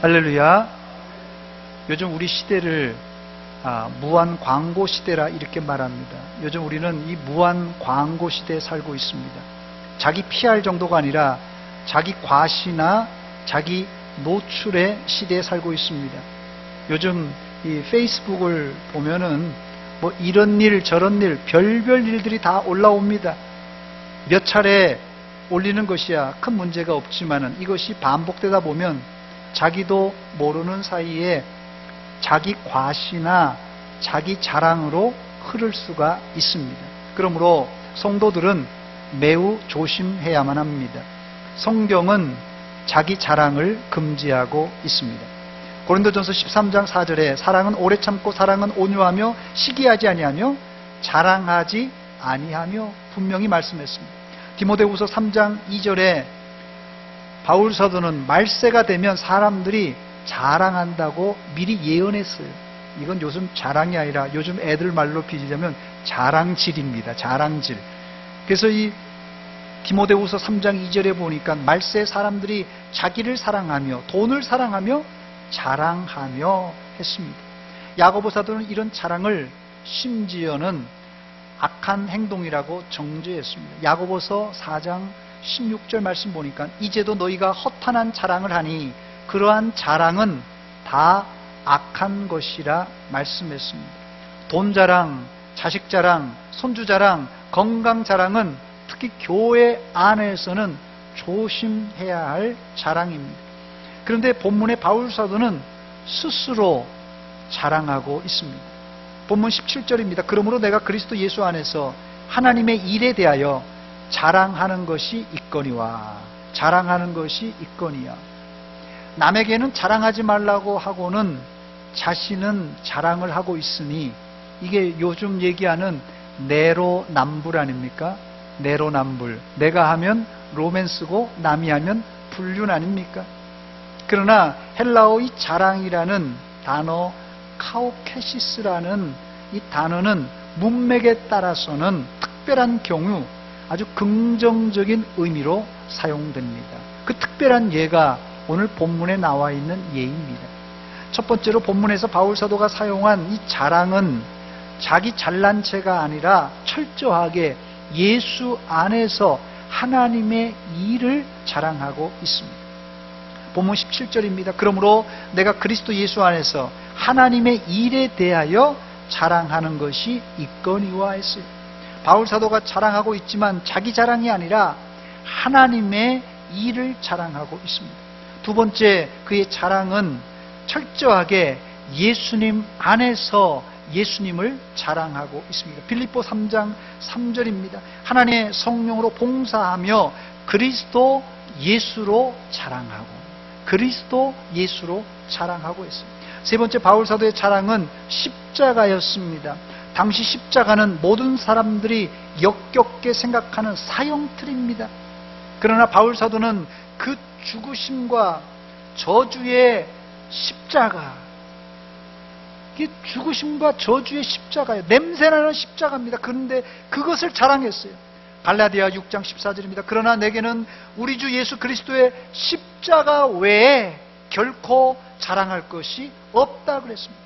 할렐루야. 요즘 우리 시대를 무한 광고 시대라 이렇게 말합니다. 요즘 우리는 이 무한 광고 시대에 살고 있습니다. 자기 PR 정도가 아니라 자기 과시나 자기 노출의 시대에 살고 있습니다. 요즘 이 페이스북을 보면은 뭐 이런 일 저런 일 별별 일들이 다 올라옵니다. 몇 차례 올리는 것이야 큰 문제가 없지만은 이것이 반복되다 보면 자기도 모르는 사이에 자기 과시나 자기 자랑으로 흐를 수가 있습니다. 그러므로 성도들은 매우 조심해야만 합니다. 성경은 자기 자랑을 금지하고 있습니다. 고린도전서 13장 4절에 사랑은 오래 참고 사랑은 온유하며 시기하지 아니하며 자랑하지 아니하며 분명히 말씀했습니다. 디모데후서 3장 2절에 바울 사도는 말세가 되면 사람들이 자랑한다고 미리 예언했어요. 이건 요즘 자랑이 아니라 요즘 애들 말로 비유하면 자랑질입니다. 자랑질. 그래서 이 디모데후서 3장 2절에 보니까 말세 사람들이 자기를 사랑하며 돈을 사랑하며 자랑하며 했습니다. 야고보 사도는 이런 자랑을 심지어는 악한 행동이라고 정죄했습니다. 야고보서 4장 16절 말씀 보니까 이제도 너희가 허탄한 자랑을 하니 그러한 자랑은 다 악한 것이라 말씀했습니다. 돈 자랑, 자식 자랑, 손주 자랑, 건강 자랑은 특히 교회 안에서는 조심해야 할 자랑입니다. 그런데 본문의 바울 사도는 스스로 자랑하고 있습니다. 본문 17절입니다. 그러므로 내가 그리스도 예수 안에서 하나님의 일에 대하여 자랑하는 것이 있거니와 자랑하는 것이 있거니와. 남에게는 자랑하지 말라고 하고는 자신은 자랑을 하고 있으니 이게 요즘 얘기하는 내로남불 아닙니까? 내로남불. 내가 하면 로맨스고 남이 하면 불륜 아닙니까? 그러나 헬라어 이 자랑이라는 단어 카오케시스라는 이 단어는 문맥에 따라서는 특별한 경우 아주 긍정적인 의미로 사용됩니다. 그 특별한 예가 오늘 본문에 나와 있는 예입니다. 첫 번째로 본문에서 바울 사도가 사용한 이 자랑은 자기 잘난 체가 아니라 철저하게 예수 안에서 하나님의 일을 자랑하고 있습니다. 본문 17절입니다. 그러므로 내가 그리스도 예수 안에서 하나님의 일에 대하여 자랑하는 것이 있거니와 했어요. 바울 사도가 자랑하고 있지만 자기 자랑이 아니라 하나님의 일을 자랑하고 있습니다. 두 번째, 그의 자랑은 철저하게 예수님 안에서 예수님을 자랑하고 있습니다. 빌립보 3장 3절입니다. 하나님의 성령으로 봉사하며 그리스도 예수로 자랑하고 그리스도 예수로 자랑하고 있습니다. 세 번째, 바울 사도의 자랑은 십자가였습니다. 당시 십자가는 모든 사람들이 역겹게 생각하는 사형틀입니다. 그러나 바울 사도는 그 죽으심과 저주의 십자가, 이게 죽으심과 저주의 십자가예요. 냄새나는 십자가입니다. 그런데 그것을 자랑했어요. 갈라디아 6장 14절입니다. 그러나 내게는 우리 주 예수 그리스도의 십자가 외에 결코 자랑할 것이 없다 그랬습니다.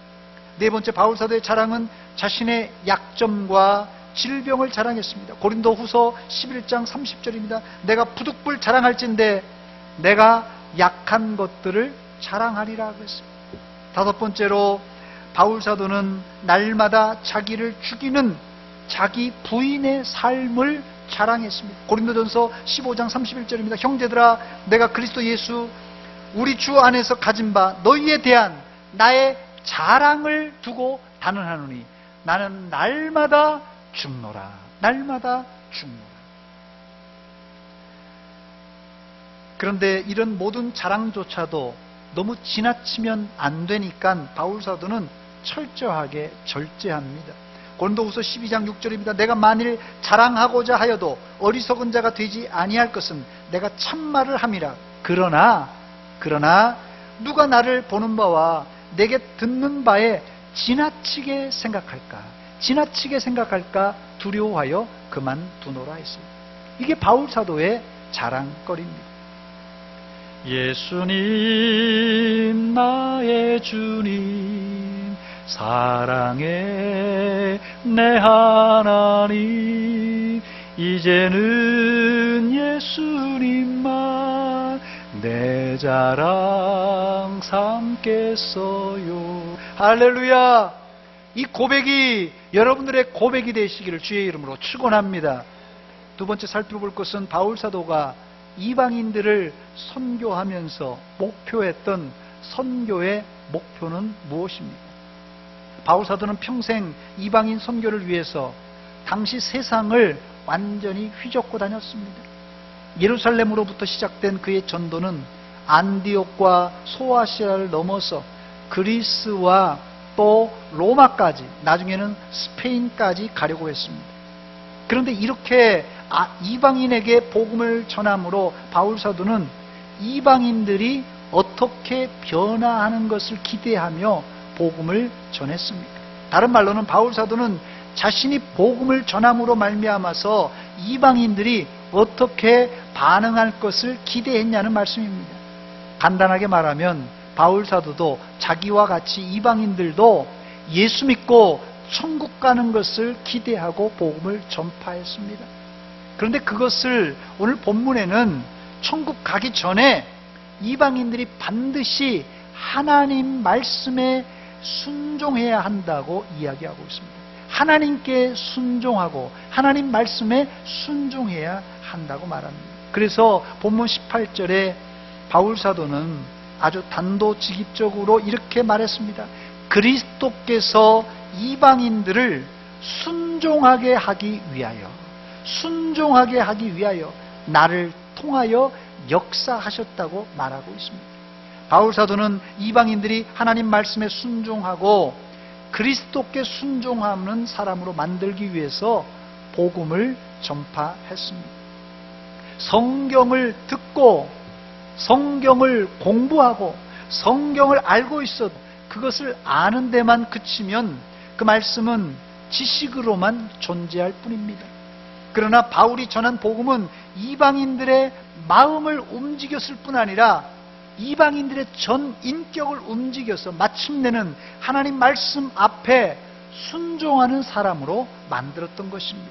네 번째, 바울 사도의 자랑은 자신의 약점과 질병을 자랑했습니다. 고린도 후서 11장 30절입니다. 내가 부득불 자랑할진대 내가 약한 것들을 자랑하리라 그랬습니다. 다섯 번째로, 바울 사도는 날마다 자기를 죽이는 자기 부인의 삶을 자랑했습니다. 고린도전서 15장 31절입니다. 형제들아, 내가 그리스도 예수 우리 주 안에서 가진 바 너희에 대한 나의 자랑을 두고 단언하노니 나는 날마다 죽노라. 날마다 죽노라. 그런데 이런 모든 자랑조차도 너무 지나치면 안 되니까 바울 사도는 철저하게 절제합니다. 고린도후서 12장 6절입니다. 내가 만일 자랑하고자 하여도 어리석은 자가 되지 아니할 것은 내가 참말을 함이라. 그러나 누가 나를 보는 바와 내게 듣는 바에 지나치게 생각할까 두려워하여 그만두노라 했습니다. 이게 바울 사도의 자랑거리입니다. 예수님 사랑의 주님, 사랑의 내 하나님, 이제는 예수님만 내 자랑 삼겠어요. 할렐루야! 이 고백이 여러분들의 고백이 되시기를 주의 이름으로 축원합니다. 두 번째 살펴볼 것은 바울 사도가 이방인들을 선교하면서 목표했던 선교의 목표는 무엇입니까? 바울 사도는 평생 이방인 선교를 위해서 당시 세상을 완전히 휘젓고 다녔습니다. 예루살렘으로부터 시작된 그의 전도는 안디옥과 소아시아를 넘어서 그리스와 또 로마까지, 나중에는 스페인까지 가려고 했습니다. 그런데 이렇게 이방인에게 복음을 전함으로 바울 사도는 이방인들이 어떻게 변화하는 것을 기대하며 복음을 전했습니다. 다른 말로는 바울 사도는 자신이 복음을 전함으로 말미암아서 이방인들이 어떻게 반응할 것을 기대했냐는 말씀입니다. 간단하게 말하면 바울 사도도 자기와 같이 이방인들도 예수 믿고 천국 가는 것을 기대하고 복음을 전파했습니다. 그런데 그것을 오늘 본문에는 천국 가기 전에 이방인들이 반드시 하나님 말씀에 순종해야 한다고 이야기하고 있습니다. 하나님께 순종하고 하나님 말씀에 순종해야 한다고 말합니다. 그래서 본문 18절에 바울 사도는 아주 단도직입적으로 이렇게 말했습니다. 그리스도께서 이방인들을 순종하게 하기 위하여 나를 통하여 역사하셨다고 말하고 있습니다. 바울 사도는 이방인들이 하나님 말씀에 순종하고 그리스도께 순종하는 사람으로 만들기 위해서 복음을 전파했습니다. 성경을 듣고 성경을 공부하고 성경을 알고 있어도 그것을 아는 데만 그치면 그 말씀은 지식으로만 존재할 뿐입니다. 그러나 바울이 전한 복음은 이방인들의 마음을 움직였을 뿐 아니라 이방인들의 전 인격을 움직여서 마침내는 하나님 말씀 앞에 순종하는 사람으로 만들었던 것입니다.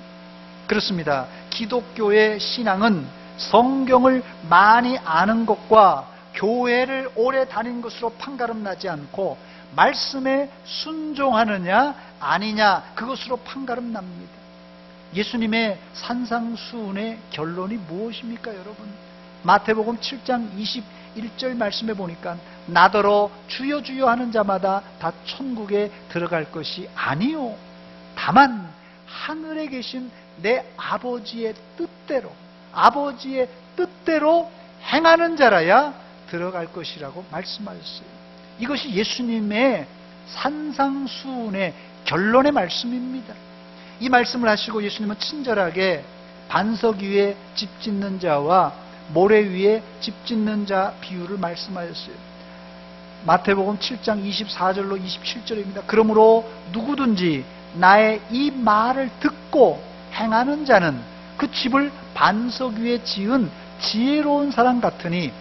그렇습니다. 기독교의 신앙은 성경을 많이 아는 것과 교회를 오래 다닌 것으로 판가름 나지 않고 말씀에 순종하느냐 아니냐 그것으로 판가름 납니다. 예수님의 산상수훈의 결론이 무엇입니까, 여러분? 마태복음 7장 21절 말씀에 보니까 나더러 주여 주여 하는 자마다 다 천국에 들어갈 것이 아니요 다만 하늘에 계신 내 아버지의 뜻대로 행하는 자라야 들어갈 것이라고 말씀하셨어요. 이것이 예수님의 산상수훈의 결론의 말씀입니다. 이 말씀을 하시고 예수님은 친절하게 반석 위에 집 짓는 자와 모래 위에 집 짓는 자 비유를 말씀하셨어요. 마태복음 7장 24절로 27절입니다. 그러므로 누구든지 나의 이 말을 듣고 행하는 자는 그 집을 반석 위에 지은 지혜로운 사람 같으니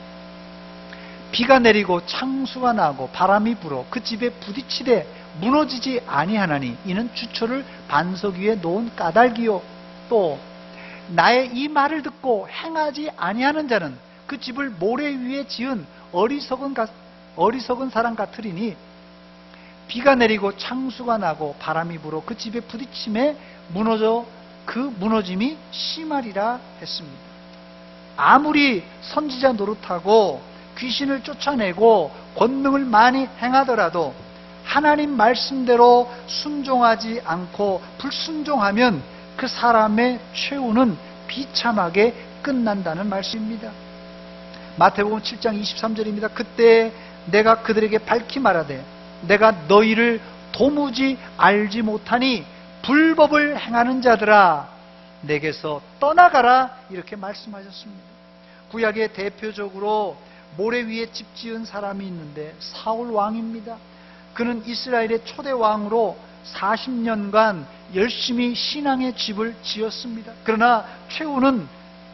비가 내리고 창수가 나고 바람이 불어 그 집에 부딪히되 무너지지 아니하나니 이는 주초를 반석 위에 놓은 까닭이요 또 나의 이 말을 듣고 행하지 아니하는 자는 그 집을 모래 위에 지은 어리석은 사람 같으리니 비가 내리고 창수가 나고 바람이 불어 그 집에 부딪힘에 무너져 그 무너짐이 심하리라 했습니다. 아무리 선지자 노릇하고 귀신을 쫓아내고 권능을 많이 행하더라도 하나님 말씀대로 순종하지 않고 불순종하면 그 사람의 최후는 비참하게 끝난다는 말씀입니다. 마태복음 7장 23절입니다. 그때 내가 그들에게 밝히 말하되 내가 너희를 도무지 알지 못하니 불법을 행하는 자들아 내게서 떠나가라 이렇게 말씀하셨습니다. 구약에 대표적으로 모래 위에 집 지은 사람이 있는데 사울 왕입니다. 그는 이스라엘의 초대 왕으로 40년간 열심히 신앙의 집을 지었습니다. 그러나 최후는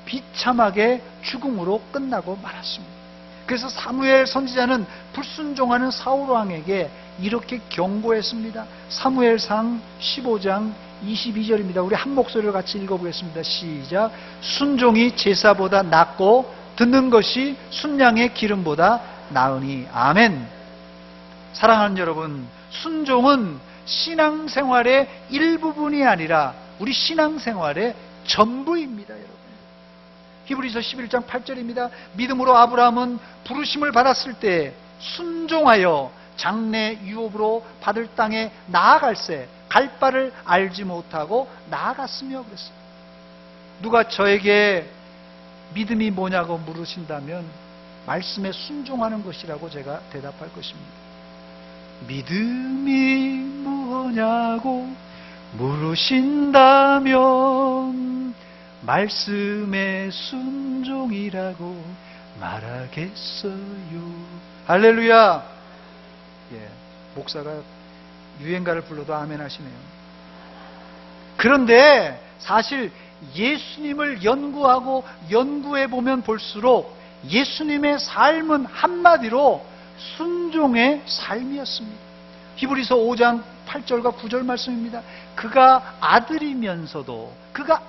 비참하게 죽음으로 끝나고 말았습니다. 그래서 사무엘 선지자는 불순종하는 사울 왕에게 이렇게 경고했습니다. 사무엘상 15장 22절입니다. 우리 한 목소리로 같이 읽어보겠습니다. 시작. 순종이 제사보다 낫고 듣는 것이 순양의 기름보다 나으니. 아멘. 사랑하는 여러분, 순종은 신앙생활의 일부분이 아니라 우리 신앙생활의 전부입니다. 여러분, 히브리서 11장 8절입니다. 믿음으로 아브라함은 부르심을 받았을 때 순종하여 장래 유업으로 받을 땅에 나아갈새 갈 바를 알지 못하고 나아갔으며 그랬어요. 누가 저에게 믿음이 뭐냐고 물으신다면 말씀에 순종하는 것이라고 제가 대답할 것입니다. 믿음이 뭐냐고 물으신다면 말씀에 순종이라고 말하겠어요. 할렐루야. 목사가 유행가를 불러도 아멘 하시네요. 그런데 사실 예수님을 연구하고 연구해 보면 볼수록 예수님의 삶은 한마디로 순종의 삶이었습니다. 히브리서 5장 8절과 9절 말씀입니다. 그가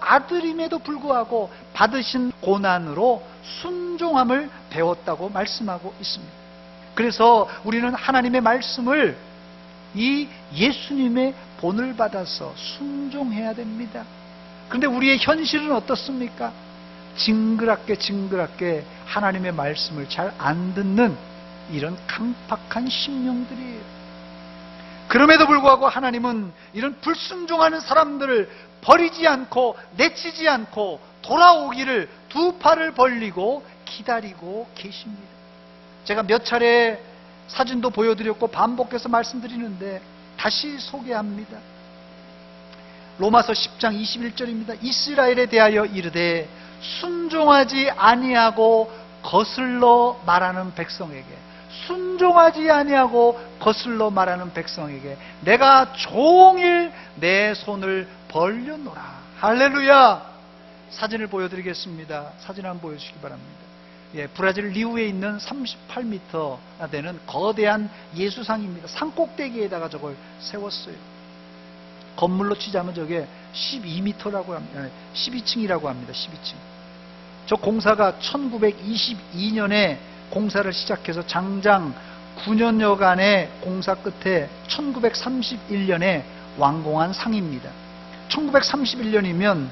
아들임에도 불구하고 받으신 고난으로 순종함을 배웠다고 말씀하고 있습니다. 그래서 우리는 하나님의 말씀을 이 예수님의 본을 받아서 순종해야 됩니다. 그런데 우리의 현실은 어떻습니까? 징그럽게 하나님의 말씀을 잘 안 듣는 이런 강팍한 심령들이에요. 그럼에도 불구하고 하나님은 이런 불순종하는 사람들을 버리지 않고 내치지 않고 돌아오기를 두 팔을 벌리고 기다리고 계십니다. 제가 몇 차례 사진도 보여드렸고 반복해서 말씀드리는데 다시 소개합니다. 로마서 10장 21절입니다. 이스라엘에 대하여 이르되 순종하지 아니하고 거슬러 말하는 백성에게, 순종하지 아니하고 거슬러 말하는 백성에게 내가 종일 내 손을 벌려노라. 할렐루야. 사진을 보여드리겠습니다. 사진 한번 보여주시기 바랍니다. 브라질 리우에 있는 38m 되는 거대한 예수상입니다. 산 꼭대기에다가 저걸 세웠어요. 건물로 치자면 저게 12m라고 합니다. 12층이라고 합니다. 12층. 저 공사가 1922년에 공사를 시작해서 장장 9년여간의 공사 끝에 1931년에 완공한 상입니다. 1931년이면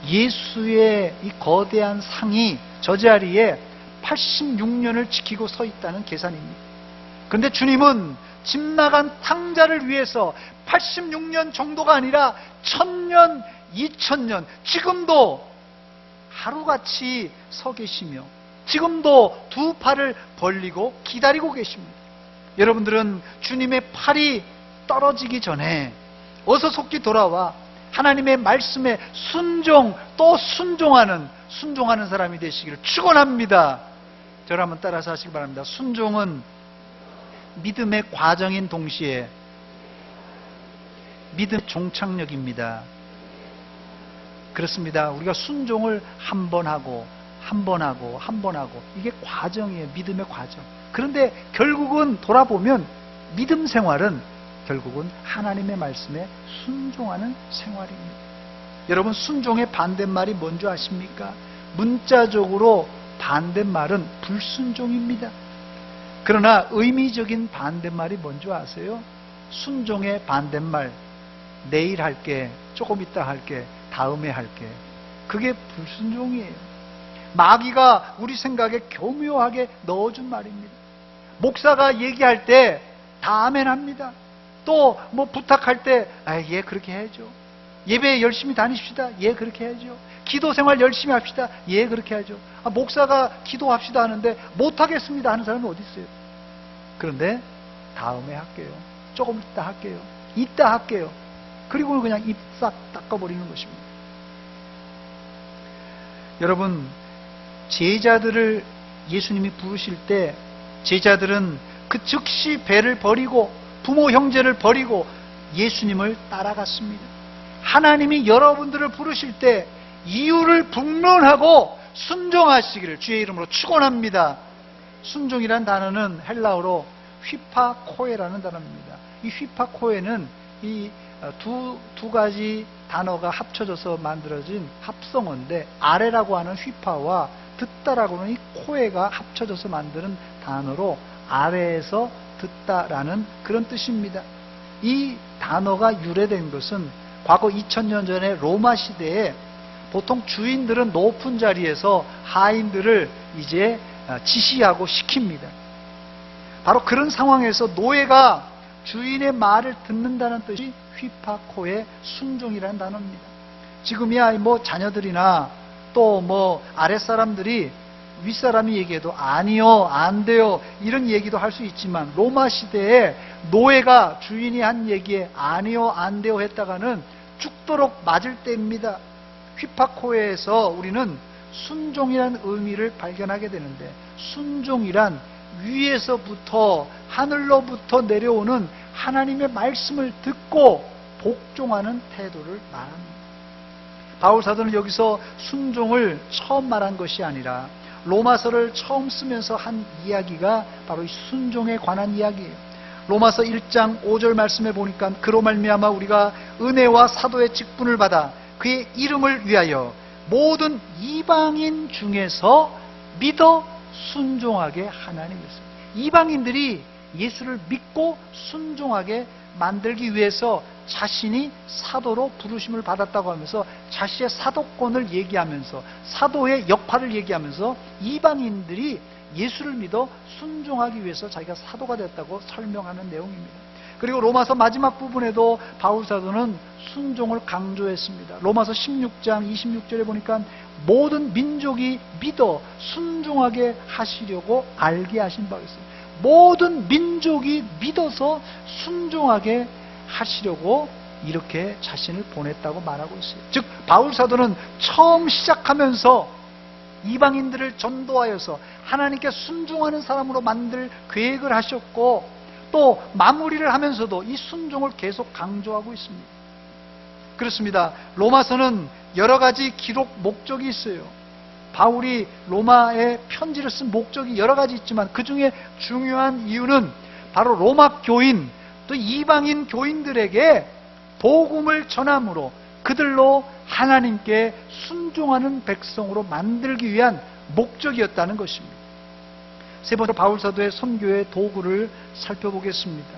예수의 이 거대한 상이 저 자리에 86년을 지키고 서 있다는 계산입니다. 그런데 주님은 집 나간 탕자를 위해서 86년 정도가 아니라 1000년, 2000년 지금도 하루같이 서 계시며 지금도 두 팔을 벌리고 기다리고 계십니다. 여러분들은 주님의 팔이 떨어지기 전에 어서 속히 돌아와 하나님의 말씀에 또 순종하는 사람이 되시기를 축원합니다. 저를 한번 따라서 하시기 바랍니다. 순종은 믿음의 과정인 동시에 믿음의 종착역입니다. 그렇습니다. 우리가 순종을 한 번 하고 이게 과정이에요. 믿음의 과정. 그런데 결국은 돌아보면 믿음 생활은 결국은 하나님의 말씀에 순종하는 생활입니다. 여러분, 순종의 반대말이 뭔지 아십니까? 문자적으로 반대말은 불순종입니다. 그러나 의미적인 반대말이 뭔지 아세요? 순종의 반대말, 내일 할게, 조금 이따 할게, 다음에 할게. 그게 불순종이에요. 마귀가 우리 생각에 교묘하게 넣어준 말입니다. 목사가 얘기할 때 다 아멘 합니다. 또 뭐 부탁할 때 예 그렇게 해야죠. 예배 열심히 다니십시다. 예 그렇게 해야죠. 기도 생활 열심히 합시다. 예 그렇게 하죠. 목사가 기도합시다 하는데 못하겠습니다 하는 사람이 어디 있어요? 그런데 다음에 할게요. 조금 이따 할게요. 이따 할게요. 그리고 그냥 입 싹 닦아버리는 것입니다. 여러분, 제자들을 예수님이 부르실 때 제자들은 그 즉시 배를 버리고 부모 형제를 버리고 예수님을 따라갔습니다. 하나님이 여러분들을 부르실 때 이유를 분명하고 순종하시기를 주의 이름으로 축원합니다. 순종이라는 단어는 헬라어로 휘파코에라는 단어입니다. 이 휘파코에는 이 두 가지 단어가 합쳐져서 만들어진 합성어인데, 아래라고 하는 휘파와 듣다라고 하는 이 코에가 합쳐져서 만드는 단어로 아래에서 듣다라는 그런 뜻입니다. 이 단어가 유래된 것은 과거 2000년 전에 로마 시대에 보통 주인들은 높은 자리에서 하인들을 이제 지시하고 시킵니다. 바로 그런 상황에서 노예가 주인의 말을 듣는다는 뜻이 휘파코의 순종이라는 단어입니다. 지금이야 뭐 자녀들이나 또 뭐 아랫사람들이 윗사람이 얘기해도 아니요, 안 돼요, 이런 얘기도 할 수 있지만, 로마 시대에 노예가 주인이 한 얘기에 아니요, 안 돼요 했다가는 죽도록 맞을 때입니다. 휘파코에서 우리는 순종이라는 의미를 발견하게 되는데, 순종이란 위에서부터, 하늘로부터 내려오는 하나님의 말씀을 듣고 복종하는 태도를 말합니다. 바울 사도는 여기서 순종을 처음 말한 것이 아니라 로마서를 처음 쓰면서 한 이야기가 바로 이 순종에 관한 이야기예요. 로마서 1장 5절 말씀에 보니까, 그로 말미암아 우리가 은혜와 사도의 직분을 받아 그의 이름을 위하여 모든 이방인 중에서 믿어 순종하게 하나님 했습니다. 이방인들이 예수를 믿고 순종하게 만들기 위해서 자신이 사도로 부르심을 받았다고 하면서 자신의 사도권을 얘기하면서, 사도의 역할을 얘기하면서 이방인들이 예수를 믿어 순종하기 위해서 자기가 사도가 됐다고 설명하는 내용입니다. 그리고 로마서 마지막 부분에도 바울 사도는 순종을 강조했습니다. 로마서 16장 26절에 보니까 모든 민족이 믿어 순종하게 하시려고 알게 하신 바 있어요. 모든 민족이 믿어서 순종하게 하시려고 이렇게 자신을 보냈다고 말하고 있어요. 즉 바울 사도는 처음 시작하면서 이방인들을 전도하여서 하나님께 순종하는 사람으로 만들 계획을 하셨고, 또 마무리를 하면서도 이 순종을 계속 강조하고 있습니다. 그렇습니다. 로마서는 여러 가지 기록 목적이 있어요. 바울이 로마에 편지를 쓴 목적이 여러 가지 있지만 그 중에 중요한 이유는 바로 로마 교인, 또 이방인 교인들에게 복음을 전함으로 그들로 하나님께 순종하는 백성으로 만들기 위한 목적이었다는 것입니다. 세 번째로 바울 사도의 선교의 도구를 살펴보겠습니다.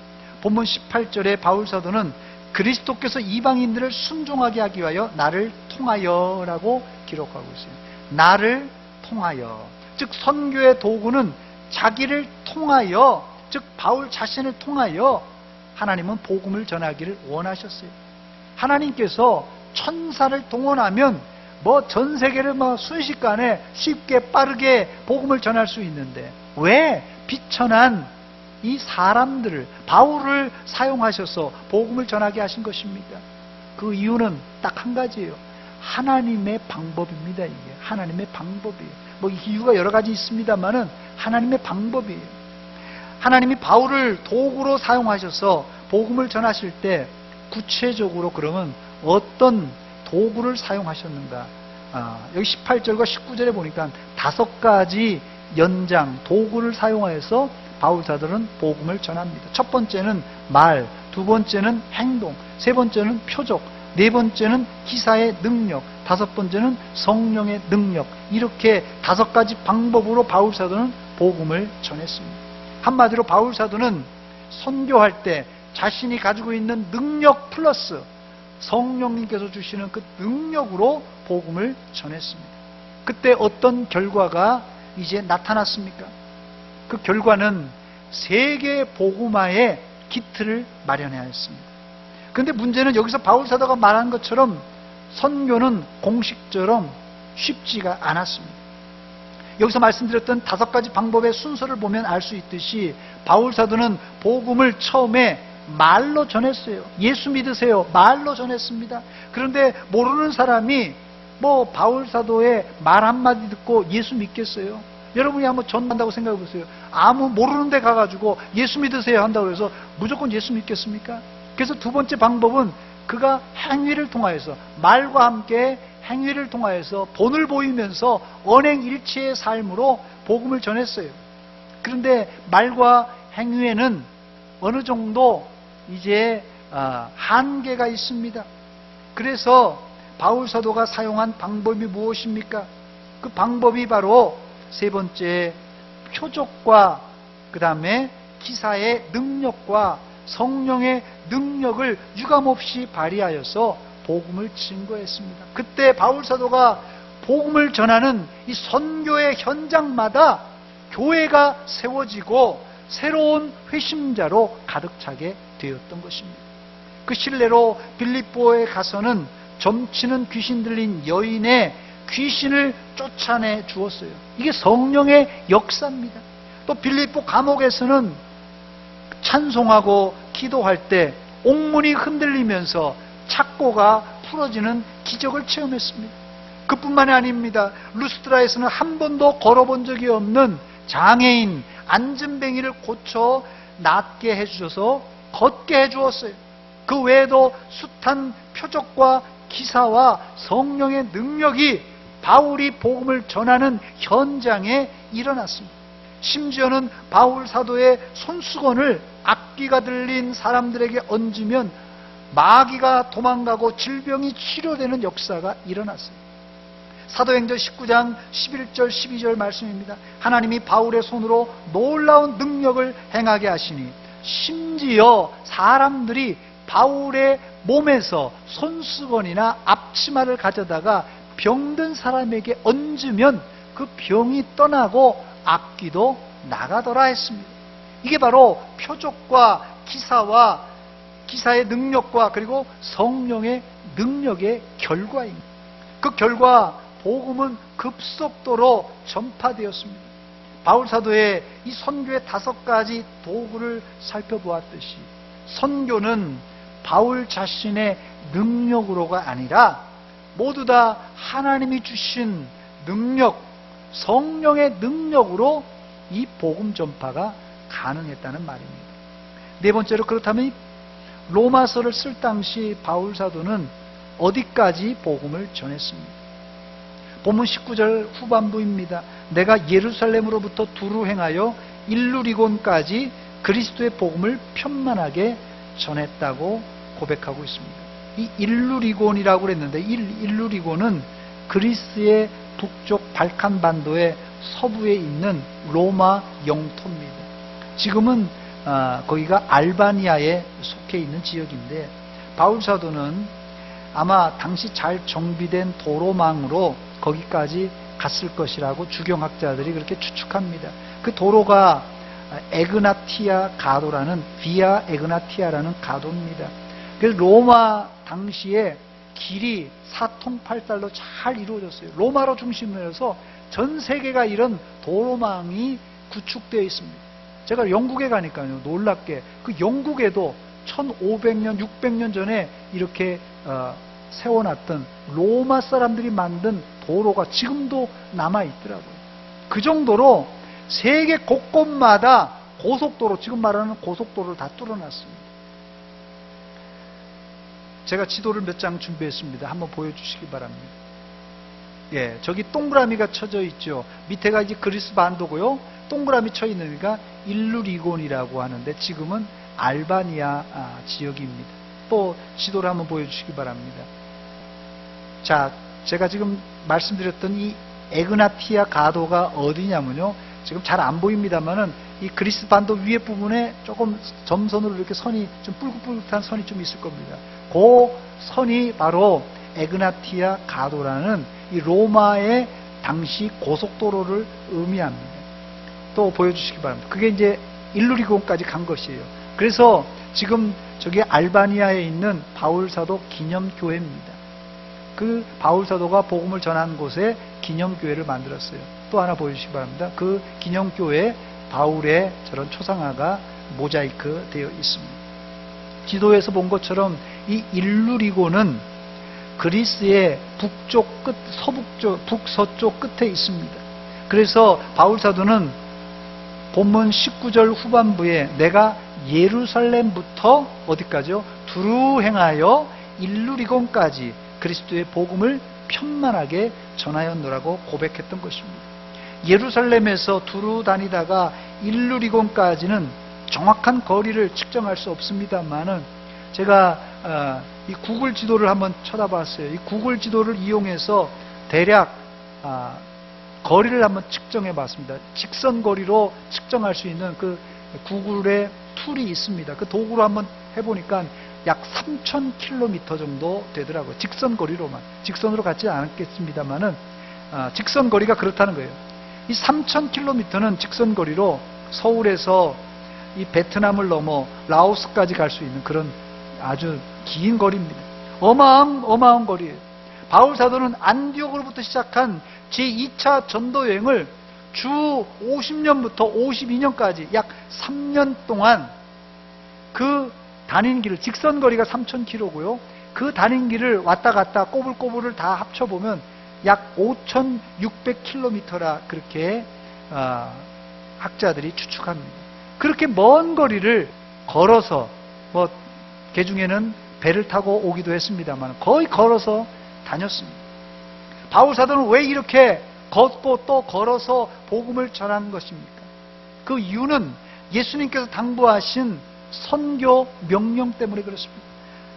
본문 18절에 바울 사도는 그리스도께서 이방인들을 순종하게 하기 위하여 나를 통하여 라고 기록하고 있어요. 나를 통하여, 즉 선교의 도구는 자기를 통하여, 즉 바울 자신을 통하여 하나님은 복음을 전하기를 원하셨어요. 하나님께서 천사를 동원하면 뭐 전 세계를 순식간에 쉽게 빠르게 복음을 전할 수 있는데, 왜 비천한 이 사람들을, 바울을 사용하셔서 복음을 전하게 하신 것입니까? 그 이유는 딱 한 가지예요. 하나님의 방법입니다. 이게 하나님의 방법이에요. 뭐 이유가 여러 가지 있습니다만은 하나님의 방법이에요. 하나님이 바울을 도구로 사용하셔서 복음을 전하실 때 구체적으로 그러면 어떤 도구를 사용하셨는가? 여기 18절과 19절에 보니까 5가지 연장 도구를 사용하여서 바울 사도는 복음을 전합니다. 첫 번째는 말, 두 번째는 행동, 세 번째는 표적, 네 번째는 기사의 능력, 다섯 번째는 성령의 능력, 이렇게 5가지 방법으로 바울 사도는 복음을 전했습니다. 한마디로 바울 사도는 선교할 때 자신이 가지고 있는 능력 플러스 성령님께서 주시는 그 능력으로 복음을 전했습니다. 그때 어떤 결과가 이제 나타났습니까? 그 결과는 세계 복음화의 기틀을 마련해야 했습니다. 그런데 문제는 여기서 바울 사도가 말한 것처럼 선교는 공식처럼 쉽지가 않았습니다. 여기서 말씀드렸던 5가지 방법의 순서를 보면 알 수 있듯이 바울 사도는 복음을 처음에 말로 전했어요. 예수 믿으세요. 말로 전했습니다. 그런데 모르는 사람이 뭐 바울 사도의 말 한마디 듣고 예수 믿겠어요? 여러분이 한번 전한다고 생각해 보세요. 아무 모르는 데 가가지고 예수 믿으세요 한다고 해서 무조건 예수 믿겠습니까? 그래서 두 번째 방법은 그가 행위를 통하여서, 말과 함께 행위를 통하여서 본을 보이면서 언행일치의 삶으로 복음을 전했어요. 그런데 말과 행위에는 어느 정도 이제 한계가 있습니다. 그래서 바울 사도가 사용한 방법이 무엇입니까? 그 방법이 바로 세 번째, 표적과 그 다음에 기사의 능력과 성령의 능력을 유감없이 발휘하여서 복음을 증거했습니다. 그때 바울 사도가 복음을 전하는 이 선교의 현장마다 교회가 세워지고 새로운 회심자로 가득 차게 되었던 것입니다. 그 실례로 빌립보에 가서는 점치는 귀신 들린 여인의 귀신을 쫓아내 주었어요. 이게 성령의 역사입니다. 또 빌립보 감옥에서는 찬송하고 기도할 때 옥문이 흔들리면서 착고가 풀어지는 기적을 체험했습니다. 그뿐만이 아닙니다. 루스드라에서는 한 번도 걸어본 적이 없는 장애인 안진뱅이를 고쳐 낫게 해주셔서 걷게 해주었어요. 그 외에도 숱한 표적과 기사와 성령의 능력이 바울이 복음을 전하는 현장에 일어났습니다. 심지어는 바울 사도의 손수건을 악기가 들린 사람들에게 얹으면 마귀가 도망가고 질병이 치료되는 역사가 일어났어요. 사도행전 19장 11절 12절 말씀입니다. 하나님이 바울의 손으로 놀라운 능력을 행하게 하시니 심지어 사람들이 바울의 몸에서 손수건이나 앞치마를 가져다가 병든 사람에게 얹으면 그 병이 떠나고 악귀도 나가더라 했습니다. 이게 바로 표적과 기사의 능력과 그리고 성령의 능력의 결과입니다. 그 결과 복음은 급속도로 전파되었습니다. 바울 사도의 이 선교의 5가지 도구를 살펴보았듯이 선교는 바울 자신의 능력으로가 아니라 모두 다 하나님이 주신 능력, 성령의 능력으로 이 복음 전파가 가능했다는 말입니다. 네 번째로, 그렇다면 로마서를 쓸 당시 바울 사도는 어디까지 복음을 전했습니까? 본문 19절 후반부입니다. 내가 예루살렘으로부터 두루 행하여 일루리곤까지 그리스도의 복음을 편만하게 전했다고 고백하고 있습니다. 이 일루리곤이라고 그랬는데 일루리곤은 그리스의 북쪽 발칸반도의 서부에 있는 로마 영토입니다. 지금은 거기가 알바니아에 속해 있는 지역인데 바울 사도는 아마 당시 잘 정비된 도로망으로 거기까지 갔을 것이라고 주경학자들이 그렇게 추측합니다. 그 도로가 에그나티아 가도라는 비아 에그나티아라는 가도입니다. 그래서 로마 당시에 길이 사통팔달로 잘 이루어졌어요. 로마로 중심으로 해서 전 세계가 이런 도로망이 구축되어 있습니다. 제가 영국에 가니까요, 놀랍게 그 영국에도 1500년, 600년 전에 이렇게 세워놨던 로마 사람들이 만든 도로가 지금도 남아있더라고요. 그 정도로 세계 곳곳마다 고속도로, 지금 말하는 고속도로를 다 뚫어놨습니다. 제가 지도를 몇 장 준비했습니다. 한번 보여주시기 바랍니다. 예, 저기 동그라미가 쳐져 있죠. 밑에가 이제 그리스 반도고요. 동그라미 쳐 있으니까 일루리곤이라고 하는데 지금은 알바니아 지역입니다. 또 지도를 한번 보여주시기 바랍니다. 자, 제가 지금 말씀드렸던 이 에그나티아 가도가 어디냐면요, 지금 잘 안 보입니다만은 이 그리스 반도 위에 부분에 조금 점선으로 이렇게 선이 좀 뿔긋뿔긋한 선이 좀 있을 겁니다. 그 선이 바로 에그나티아 가도라는 이 로마의 당시 고속도로를 의미합니다. 또 보여주시기 바랍니다. 그게 이제 일루리곤까지 간 것이에요. 그래서 지금 저기 알바니아에 있는 바울사도 기념교회입니다. 그 바울사도가 복음을 전한 곳에 기념교회를 만들었어요. 또 하나 보여주시기 바랍니다. 그 기념교회에 바울의 저런 초상화가 모자이크 되어 있습니다. 지도에서 본 것처럼 이 일루리곤은 그리스의 북쪽 끝, 북서쪽 끝에 있습니다. 그래서 바울사도는 본문 19절 후반부에 내가 예루살렘부터 어디까지요? 두루 행하여 일루리곤까지 그리스도의 복음을 편만하게 전하였노라고 고백했던 것입니다. 예루살렘에서 두루 다니다가 일루리곤까지는 정확한 거리를 측정할 수 없습니다만은 제가 이 구글 지도를 한번 쳐다봤어요. 이 구글 지도를 이용해서 대략 거리를 한번 측정해 봤습니다. 직선 거리로 측정할 수 있는 그 구글의 툴이 있습니다. 그 도구로 한번 해보니까 약 3,000km 정도 되더라고요. 직선 거리로만. 직선으로 같지 않겠습니다만은 직선 거리가 그렇다는 거예요. 이 3,000km는 직선 거리로 서울에서 이 베트남을 넘어 라오스까지 갈 수 있는 그런 아주 긴 거리입니다. 어마어마한 거리예요. 바울 사도는 안디옥으로부터 시작한 제2차 전도 여행을 주 50년부터 52년까지 약 3년 동안 그 다닌 길을, 직선 거리가 3,000km고요. 그 다닌 길을 왔다 갔다 꼬불꼬불을 다 합쳐보면 약 5,600km라 그렇게 학자들이 추측합니다. 그렇게 먼 거리를 걸어서, 뭐 개중에는 배를 타고 오기도 했습니다만 거의 걸어서 다녔습니다. 바울 사도는 왜 이렇게 걷고 또 걸어서 복음을 전한 것입니까? 그 이유는 예수님께서 당부하신 선교 명령 때문에 그렇습니다.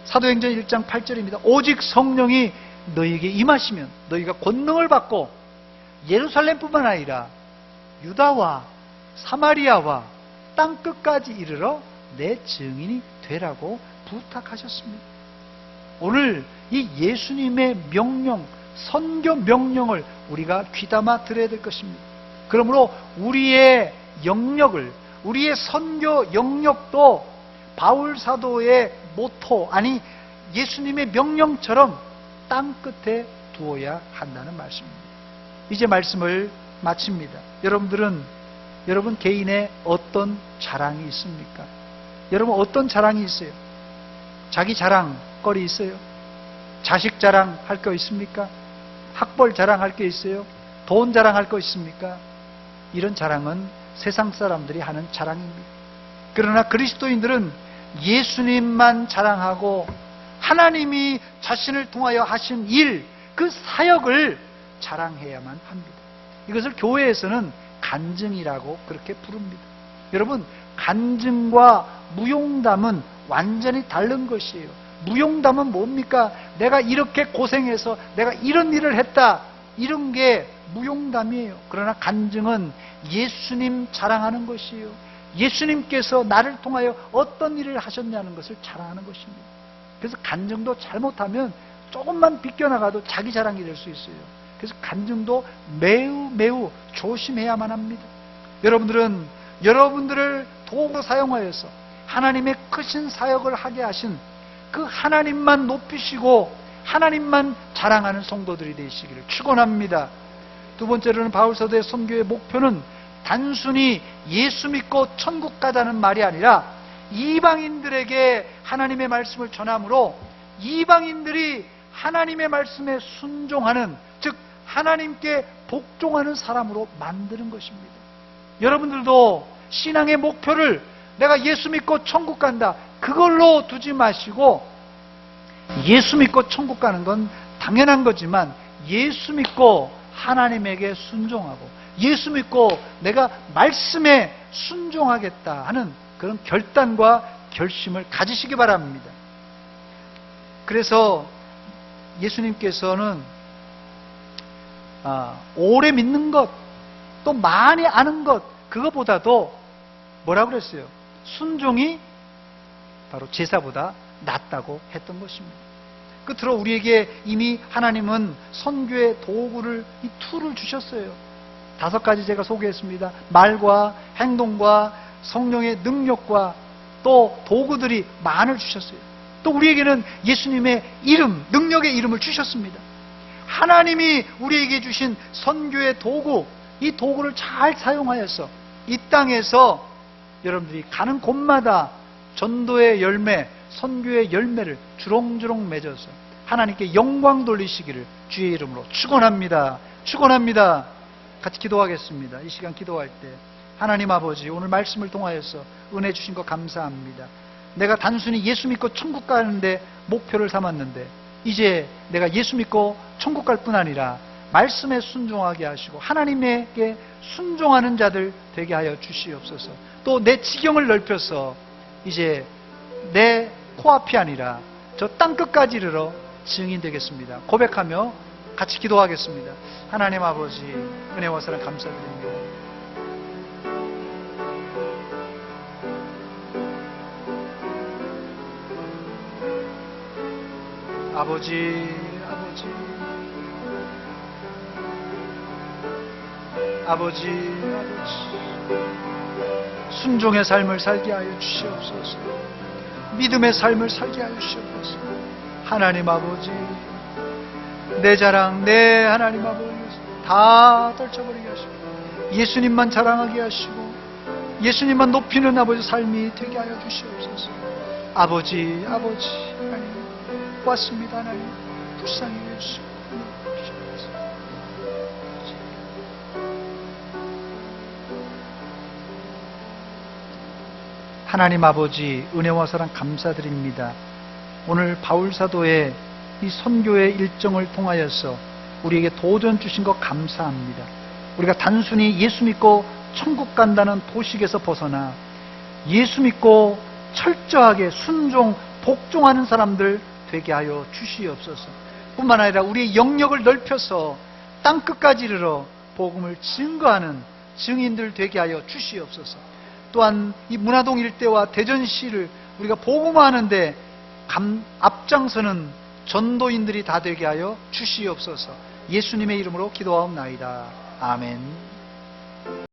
사도행전 1장 8절입니다. 오직 성령이 너희에게 임하시면 너희가 권능을 받고 예루살렘뿐만 아니라 유다와 사마리아와 땅끝까지 이르러 내 증인이 되라고 부탁하셨습니다. 오늘 이 예수님의 명령, 선교 명령을 우리가 귀담아 들어야 될 것입니다. 그러므로 우리의 영역을, 우리의 선교 영역도 바울 사도의 모토, 아니 예수님의 명령처럼 땅끝에 두어야 한다는 말씀입니다. 이제 말씀을 마칩니다. 여러분 개인의 어떤 자랑이 있습니까? 여러분 어떤 자랑이 있어요? 자기 자랑거리 있어요? 자식 자랑할 거 있습니까? 학벌 자랑할 게 있어요? 돈 자랑할 거 있습니까? 이런 자랑은 세상 사람들이 하는 자랑입니다. 그러나 그리스도인들은 예수님만 자랑하고 하나님이 자신을 통하여 하신 일, 그 사역을 자랑해야만 합니다. 이것을 교회에서는 간증이라고 그렇게 부릅니다. 여러분, 간증과 무용담은 완전히 다른 것이에요. 무용담은 뭡니까? 내가 이렇게 고생해서 내가 이런 일을 했다, 이런 게 무용담이에요. 그러나 간증은 예수님 자랑하는 것이에요. 예수님께서 나를 통하여 어떤 일을 하셨냐는 것을 자랑하는 것입니다. 그래서 간증도 잘못하면 조금만 비껴나가도 자기 자랑이 될 수 있어요. 그래서 간증도 매우 조심해야만 합니다. 여러분들을 도구로 사용하여서 하나님의 크신 사역을 하게 하신 그 하나님만 높이시고 하나님만 자랑하는 성도들이 되시기를 축원합니다. 두 번째로는 바울 사도의 선교의 목표는 단순히 예수 믿고 천국 가자는 말이 아니라 이방인들에게 하나님의 말씀을 전함으로 이방인들이 하나님의 말씀에 순종하는, 즉 하나님께 복종하는 사람으로 만드는 것입니다. 여러분들도 신앙의 목표를 내가 예수 믿고 천국 간다, 그걸로 두지 마시고, 예수 믿고 천국 가는 건 당연한 거지만 예수 믿고 하나님에게 순종하고 예수 믿고 내가 말씀에 순종하겠다 하는 그런 결단과 결심을 가지시기 바랍니다. 그래서 예수님께서는 오래 믿는 것, 또 많이 아는 것, 그거보다도 뭐라고 그랬어요? 순종이 바로 제사보다 낫다고 했던 것입니다. 끝으로 우리에게 이미 하나님은 선교의 도구를, 이 툴을 주셨어요. 5가지 제가 소개했습니다. 말과 행동과 성령의 능력과 또 도구들이 많을 주셨어요. 또 우리에게는 예수님의 이름, 능력의 이름을 주셨습니다. 하나님이 우리에게 주신 선교의 도구, 이 도구를 잘 사용하여서 이 땅에서 여러분들이 가는 곳마다 전도의 열매, 선교의 열매를 주렁주렁 맺어서 하나님께 영광 돌리시기를 주의 이름으로 축원합니다. 축원합니다. 같이 기도하겠습니다. 이 시간 기도할 때 하나님 아버지, 오늘 말씀을 통하여서 은혜 주신 것 감사합니다. 내가 단순히 예수 믿고 천국 가는데 목표를 삼았는데 이제 내가 예수 믿고 천국 갈 뿐 아니라 말씀에 순종하게 하시고 하나님에게 순종하는 자들 되게 하여 주시옵소서. 또 내 지경을 넓혀서 이제 내 코앞이 아니라 저 땅끝까지 이르러 증인 되겠습니다. 고백하며 같이 기도하겠습니다. 하나님 아버지, 은혜와 사랑 감사드립니다. 아버지, 순종의 삶을 살게 하여 주시옵소서. 믿음의 삶을 살게 하여 주시옵소서. 하나님 아버지, 내 자랑, 내 하나님 아버지 다 떨쳐버리게 하시고 예수님만 자랑하게 하시고 예수님만 높이는 아버지 삶이 되게 하여 주시옵소서. 아버지, 하나님 왔습니다. 하나님 불쌍히 해주시고 하나님 아버지, 은혜와 사랑 감사드립니다. 오늘 바울사도의 이 선교의 일정을 통하여서 우리에게 도전 주신 것 감사합니다. 우리가 단순히 예수 믿고 천국 간다는 도식에서 벗어나 예수 믿고 철저하게 순종, 복종하는 사람들 되게 하여 주시옵소서. 뿐만 아니라 우리의 영역을 넓혀서 땅끝까지 이르러 복음을 증거하는 증인들 되게 하여 주시옵소서. 또한 이 문화동 일대와 대전시를 우리가 복음화하는데 앞장서는 전도인들이 다 되게 하여 주시옵소서. 예수님의 이름으로 기도하옵나이다. 아멘.